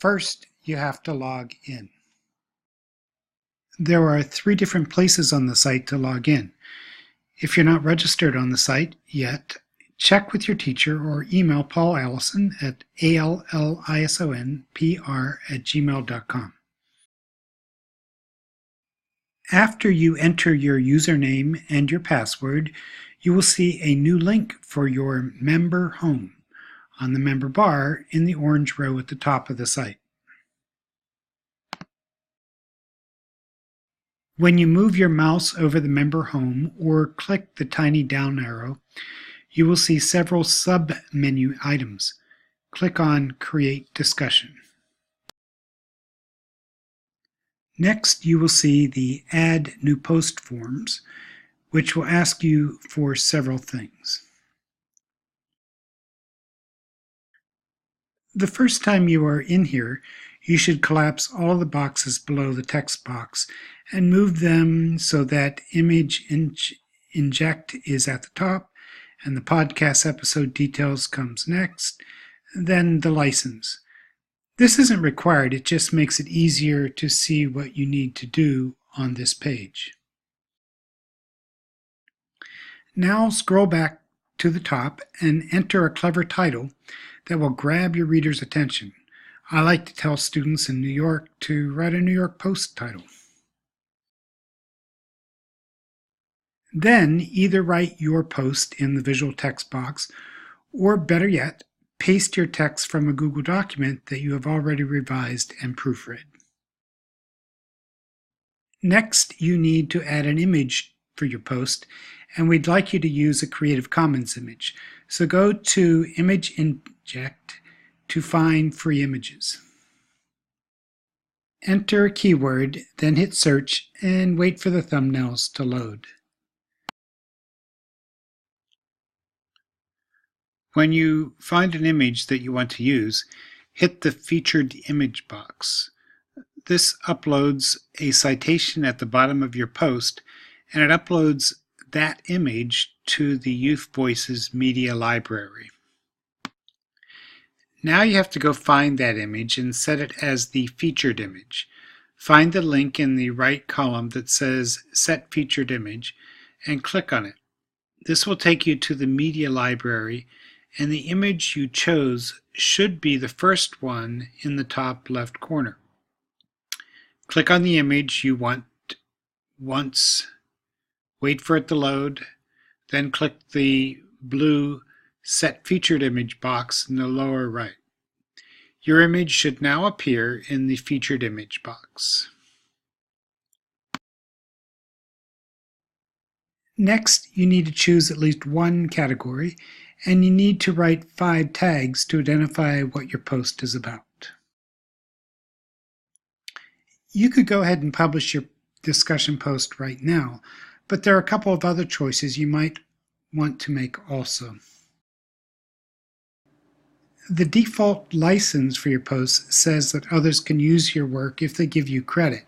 First, you have to log in. There are 3 different places on the site to log in. If you're not registered on the site yet, check with your teacher or email Paul Allison at allisonpr@gmail.com. After you enter your username and your password, you will see a new link for your member home on the member bar in the orange row at the top of the site. When you move your mouse over the member home or click the tiny down arrow, you will see several sub-menu items. Click on Create Discussion. Next, you will see the Add New Post forms, which will ask you for several things. The first time you are in here, you should collapse all the boxes below the text box and move them so that Image Inject is at the top and the podcast episode details comes next, then the license. This isn't required, it just makes it easier to see what you need to do on this page. Now scroll back to the top and enter a clever title that will grab your reader's attention. I like to tell students in New York to write a New York Post title. Then either write your post in the visual text box, or better yet, paste your text from a Google document that you have already revised and proofread. Next, you need to add an image for your post, and we'd like you to use a Creative Commons image. So go to Image Inject to find free images. Enter a keyword, then hit search and wait for the thumbnails to load. When you find an image that you want to use, hit the Featured Image box. This uploads a citation at the bottom of your post, and it uploads that image to the Youth Voices Media Library. Now you have to go find that image and set it as the featured image. Find the link in the right column that says Set Featured Image and click on it. This will take you to the media library, and the image you chose should be the first one in the top left corner. Click on the image you want once, wait for it to load, then click the blue Set Featured Image box in the lower right. Your image should now appear in the Featured Image box. Next, you need to choose at least one category, and you need to write 5 tags to identify what your post is about. You could go ahead and publish your discussion post right now, but there are a couple of other choices you might want to make also. The default license for your post says that others can use your work if they give you credit.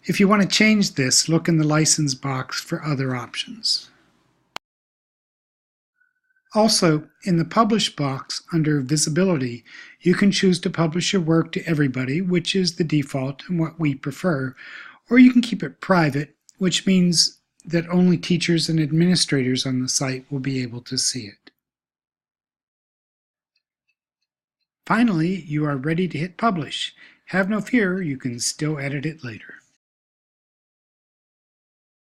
If you want to change this, look in the license box for other options. Also, in the Publish box under Visibility, you can choose to publish your work to everybody, which is the default and what we prefer, or you can keep it private, which means that only teachers and administrators on the site will be able to see it. Finally, you are ready to hit Publish. Have no fear, you can still edit it later.